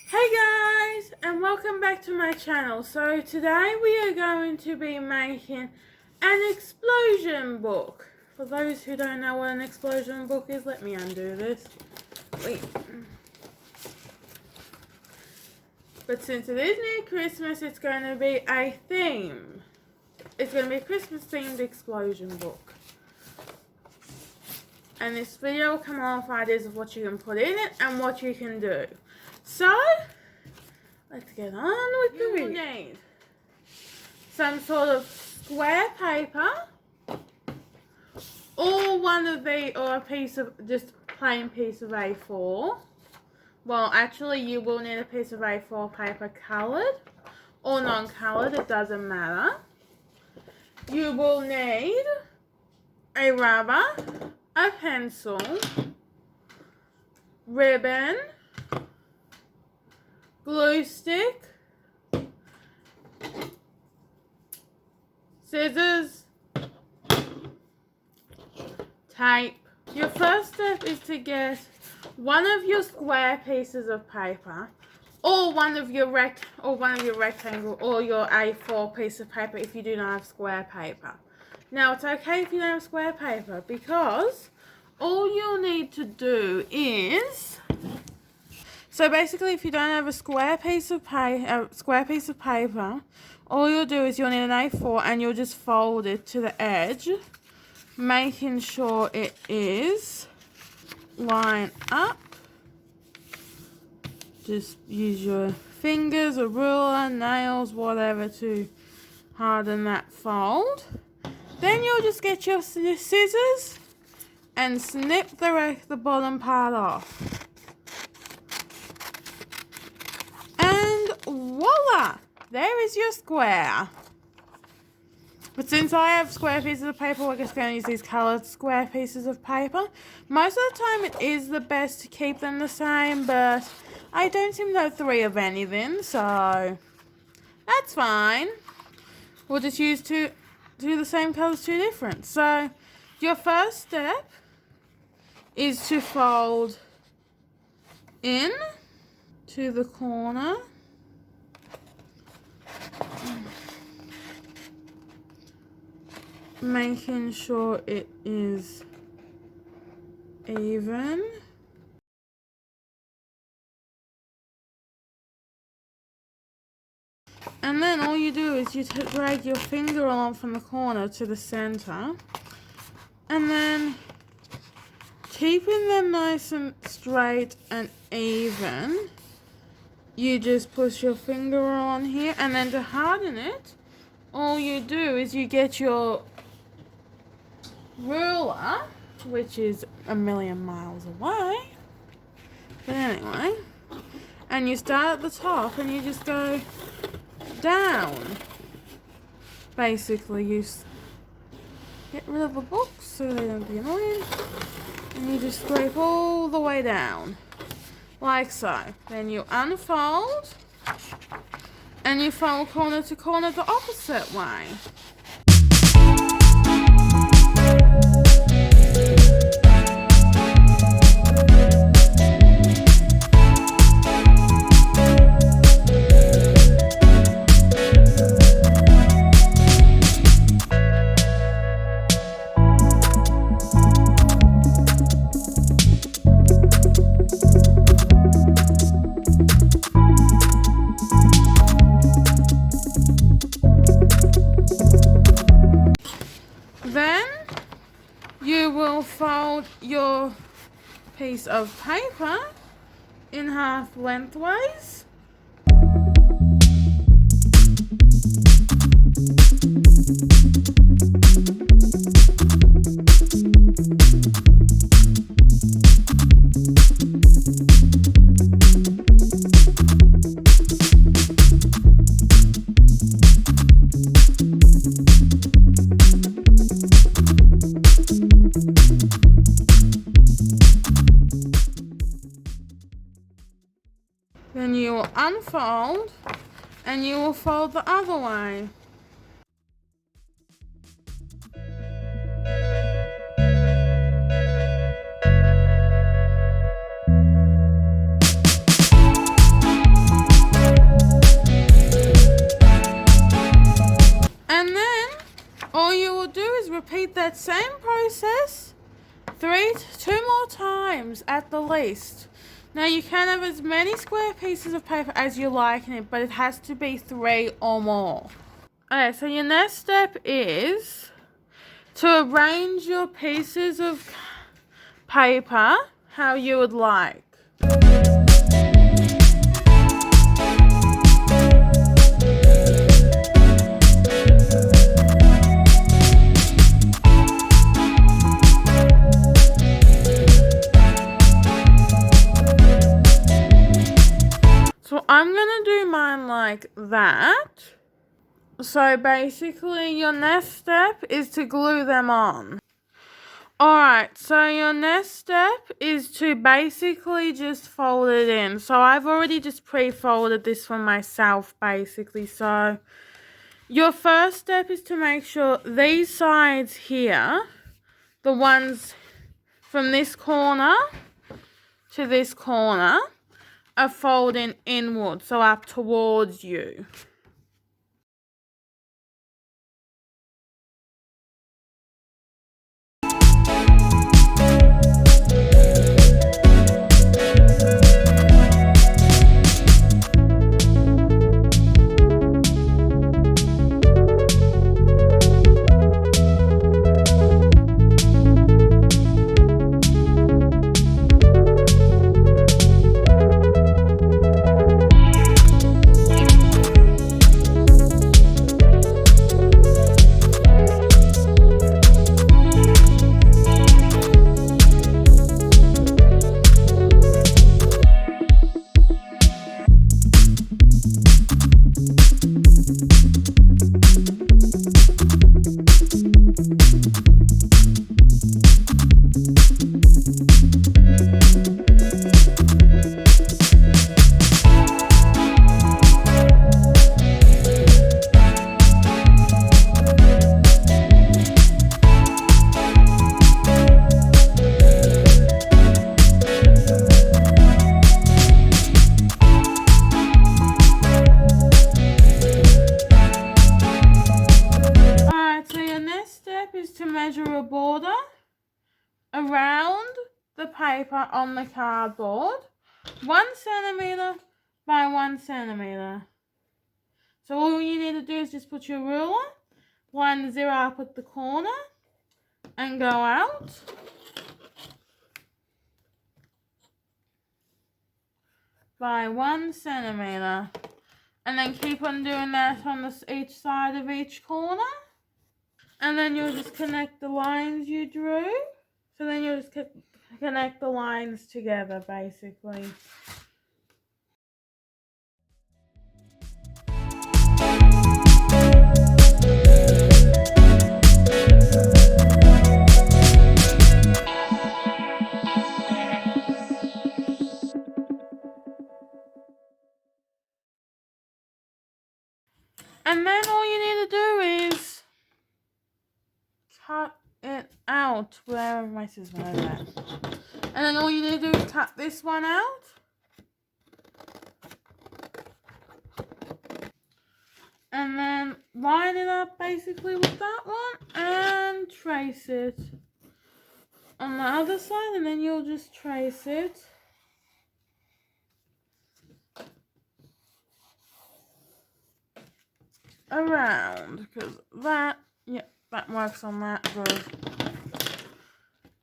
Hey guys, and welcome back to my channel. So today we are going to be making an explosion book. For those who don't know what an explosion book is, let me undo this. Wait. But since it is near Christmas, it's going to be a theme. It's going to be a Christmas themed explosion book. And this video will come off ideas of what you can put in it and what you can do. So, let's get on with the video. You will need some sort of square paper, or a piece of, just plain piece of A4. Well, actually, you will need a piece of A4 paper coloured or non-coloured, it doesn't matter. You will need a rubber, a pencil, ribbon, glue stick, scissors, tape. Your first step is to get one of your square pieces of paper, or one of your rectangle, or your A4 piece of paper if you do not have square paper. Now, it's okay if you don't have square paper, because all you'll need to do is, so basically, if you don't have a square piece of paper, all you'll do is you'll need an A4 and you'll just fold it to the edge, making sure it is lined up. Just use your fingers, a ruler, nails, whatever to harden that fold. Then you'll just get your scissors and snip the bottom part off. And voila! There is your square. But since I have square pieces of paper, we're just going to use these coloured square pieces of paper. Most of the time it is the best to keep them the same, but I don't seem to have 3 of anything, so that's fine. We'll just use two the same colours, 2 different. So your first step is to fold in to the corner. Making sure it is even. And then all you do is you drag your finger along from the corner to the center. And then keeping them nice and straight and even, you just push your finger on here. And then to harden it, all you do is you get your ruler, which is a million miles away, but anyway, and you start at the top and you just go down. Basically, you get rid of the books so they don't be annoying, and you just scrape all the way down, like so. Then you unfold, and you fold corner to corner the opposite way. Then you will fold your piece of paper in half lengthways. Then you will unfold and you will fold the other way. repeat that same process two more times at the least. Now you can have as many square pieces of paper as you like in it, but it has to be 3 or more. Okay, so your next step is to arrange your pieces of paper how you would like. So I'm gonna do mine like that. So basically your next step is to glue them on. Alright, so your next step is to basically just fold it in. So I've already just pre-folded this for myself basically. So your first step is to make sure these sides here, the ones from this corner to this corner, are folding inward, so up towards you. Measure a border around the paper on the cardboard, 1 centimeter by 1 centimeter. So all you need to do is just put your ruler, line the 0 up at the corner and go out. By 1 centimeter. And then keep on doing that on each side of each corner. And then you'll just connect the lines you drew. So then you'll just connect the lines together, basically. And then all you need to do is cut it out. Where are my scissors? And then all you need to do is cut this one out. And then line it up basically with that one and trace it on the other side, and then you'll just trace it around, because that, yeah, that works on that good.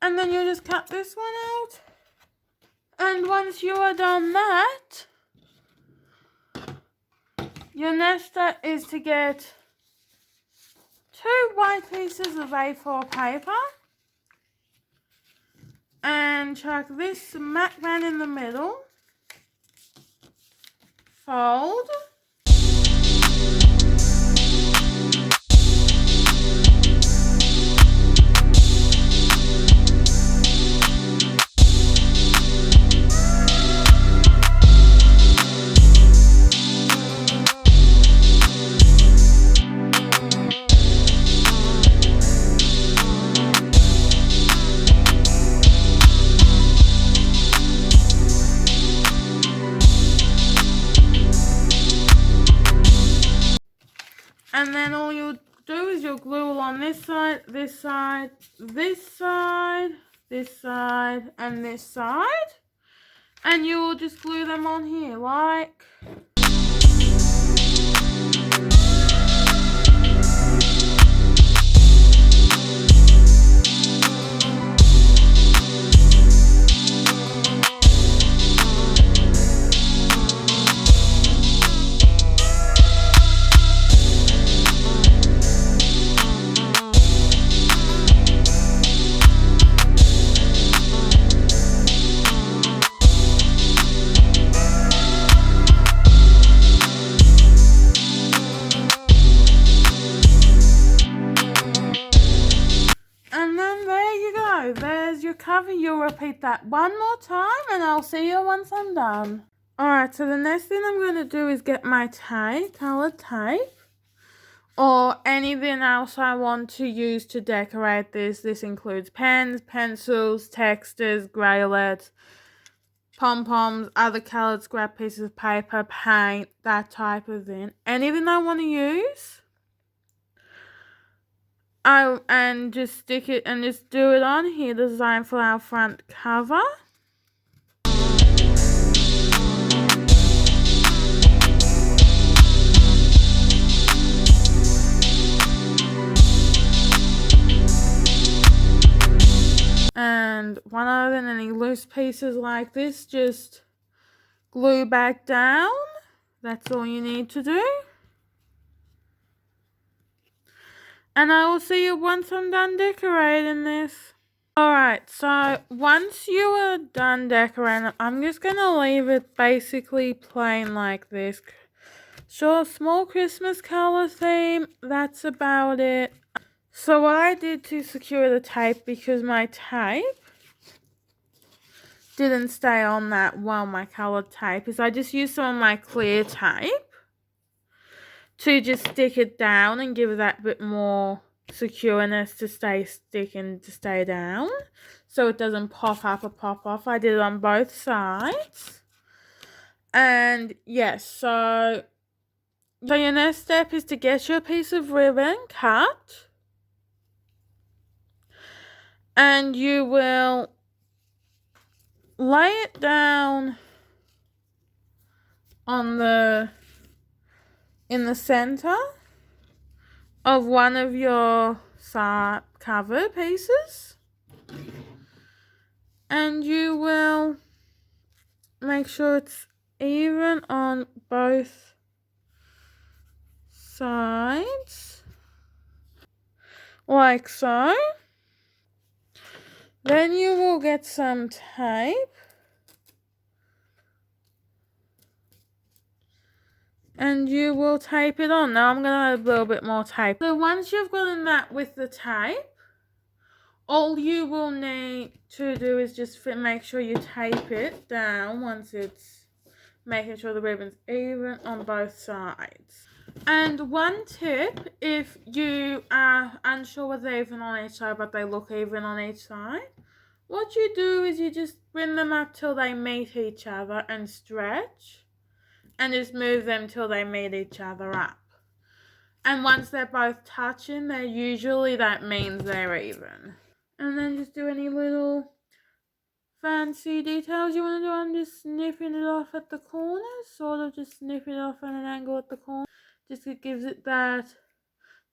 And then you just cut this one out, and once you are done that, your next step is to get 2 white pieces of A4 paper and chuck this smack bang in the middle, fold, and then all you'll do is you'll glue along this side, this side, this side, this side, and this side. And you will just glue them on here like... There's your cover. You'll repeat that one more time and I'll see you once I'm done. Alright, so the next thing I'm going to do is get my tape, coloured tape, or anything else I want to use to decorate this. This includes pens, pencils, textures, graylets, pom-poms, other coloured scrap pieces of paper, paint, that type of thing. Anything I want to use. And just stick it and just do it on here, the design for our front cover. And one other than any loose pieces like this, just glue back down. That's all you need to do. And I will see you once I'm done decorating this. Alright, so once you are done decorating, I'm just going to leave it basically plain like this. Sure, small Christmas colour theme, that's about it. So what I did to secure the tape, because my tape didn't stay on that while my coloured tape, is I just used some of my clear tape to just stick it down and give it that bit more secureness to stay down, so it doesn't pop up or pop off. I did it on both sides. And yes, so your next step is to get your piece of ribbon cut, and you will lay it down on in the center of one of your cover pieces, and you will make sure it's even on both sides like so. Then you will get some tape and you will tape it on. Now I'm going to add a little bit more tape. So once you've gotten that with the tape, all you will need to do is just make sure you tape it down once it's making sure the ribbon's even on both sides. And one tip, if you are unsure whether they're even on each side but they look even on each side, what you do is you just bring them up till they meet each other and stretch. And just move them till they meet each other up. And once they're both touching, that means they're even. And then just do any little fancy details you want to do. I'm just snipping it off at the corners, sort of just snipping it off at an angle at the corner. Just it gives it that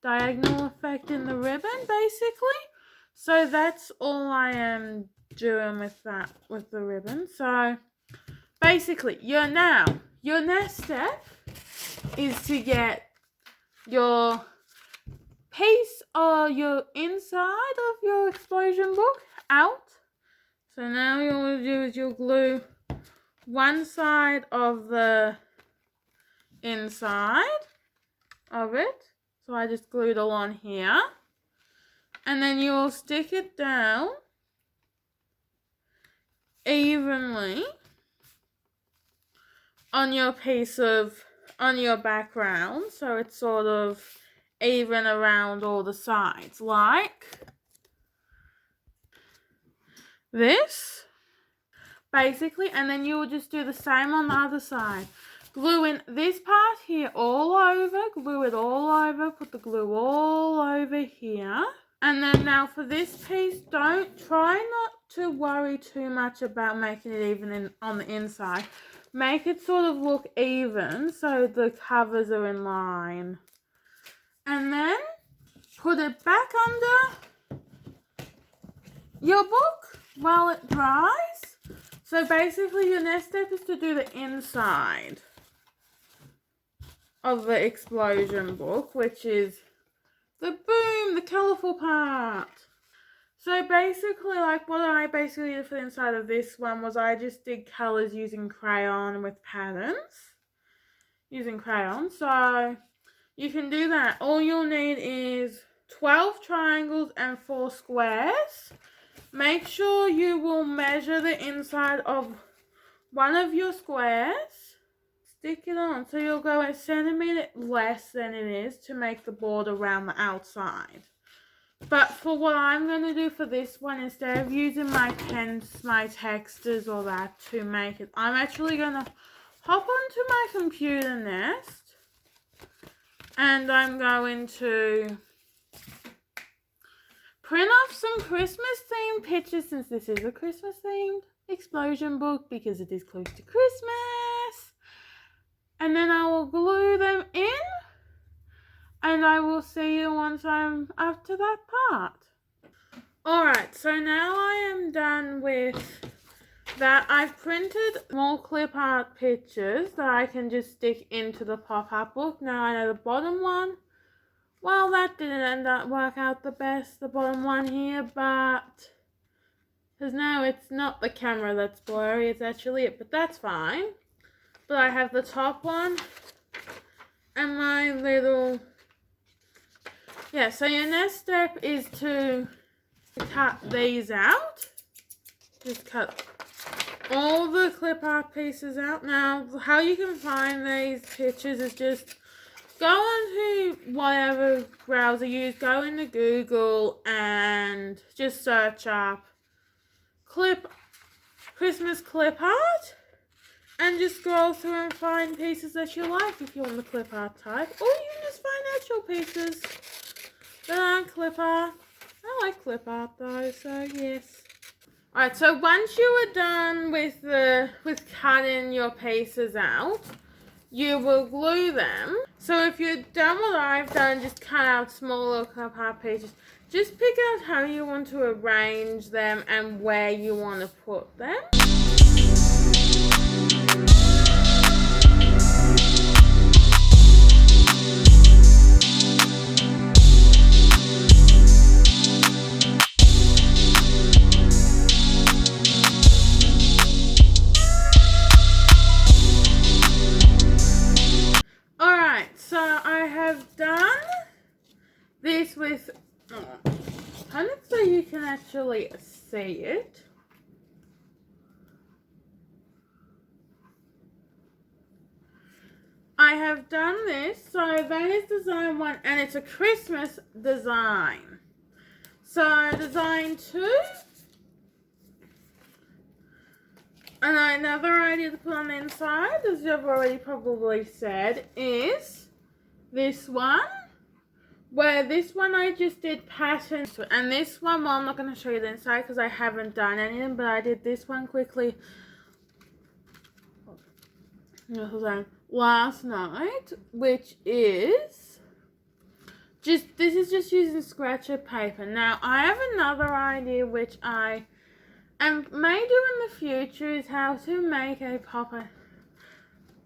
diagonal effect in the ribbon, basically. So that's all I am doing with the ribbon. So basically, your next step is to get your piece or your inside of your explosion book out. So now all you'll do is you'll glue one side of the inside of it. So I just glued all on here. And then you will stick it down evenly on your background, so it's sort of even around all the sides, like this, basically. And then you will just do the same on the other side. glue in this part here all over, glue it all over, put the glue all over here. And then now for this piece, try not to worry too much about making it even on the inside. Make it sort of look even so the covers are in line. And then put it back under your book while it dries. So basically your next step is to do the inside of the explosion book, which is the boom, the colourful part. So basically, like what I basically did for the inside of this one was I just did colours using crayon with patterns. Using crayon. So you can do that. All you'll need is 12 triangles and 4 squares. Make sure you will measure the inside of one of your squares. Stick it on. So you'll go a centimetre less than it is to make the border around the outside. But for what I'm going to do for this one, instead of using my pens, my textures or that to make it, I'm actually going to hop onto my computer next. And I'm going to print off some Christmas themed pictures, since this is a Christmas themed explosion book because it is close to Christmas. And then I will glue them in. And I will see you once I'm up to that part. Alright, so now I am done with that. I've printed more clip art pictures that I can just stick into the pop-up book. Now I know the bottom one, well, that didn't work out the best, the bottom one here, but because now it's not the camera that's blurry, it's actually it, but that's fine. But I have the top one and my little... Yeah, so your next step is to cut these out. Just cut all the clip art pieces out. Now, how you can find these pictures is just go onto whatever browser you use, go into Google and just search up Christmas clip art and just scroll through and find pieces that you like if you're on the clip art type, or you can just find actual pieces that aren't clip art. I like clip art though, so yes. Alright, so once you are done with cutting your pieces out, you will glue them. So if you're done what I've done, just cut out smaller clip art pieces. Just pick out how you want to arrange them and where you want to put them. This with kind of so you can actually see it. I have done this, so that is design 1 and it's a Christmas design. So design 2, and another idea to put on the inside, as I've already probably said, is this one. Where this one I just did patterns, and this one, well, I'm not going to show you the inside because I haven't done anything, but I did this one quickly last night, which is this is just using scratcher paper. Now I have another idea which I may do in the future, is how to make a pop-up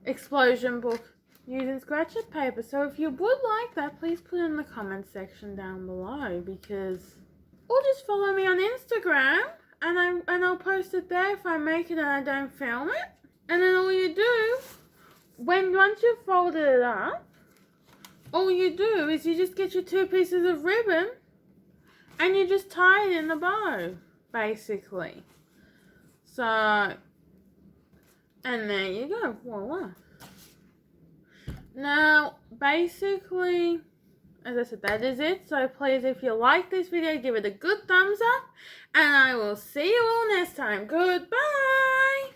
explosion book using scratcher paper. So if you would like that, please put it in the comment section down below, because, or just follow me on Instagram and I'll post it there if I make it and I don't film it. And then all you do, once you've folded it up, all you do is you just get your 2 pieces of ribbon and you just tie it in the bow, basically. So, and there you go, voila. Now, basically, as I said, that is it. So please, if you like this video, give it a good thumbs up. And I will see you all next time. Goodbye!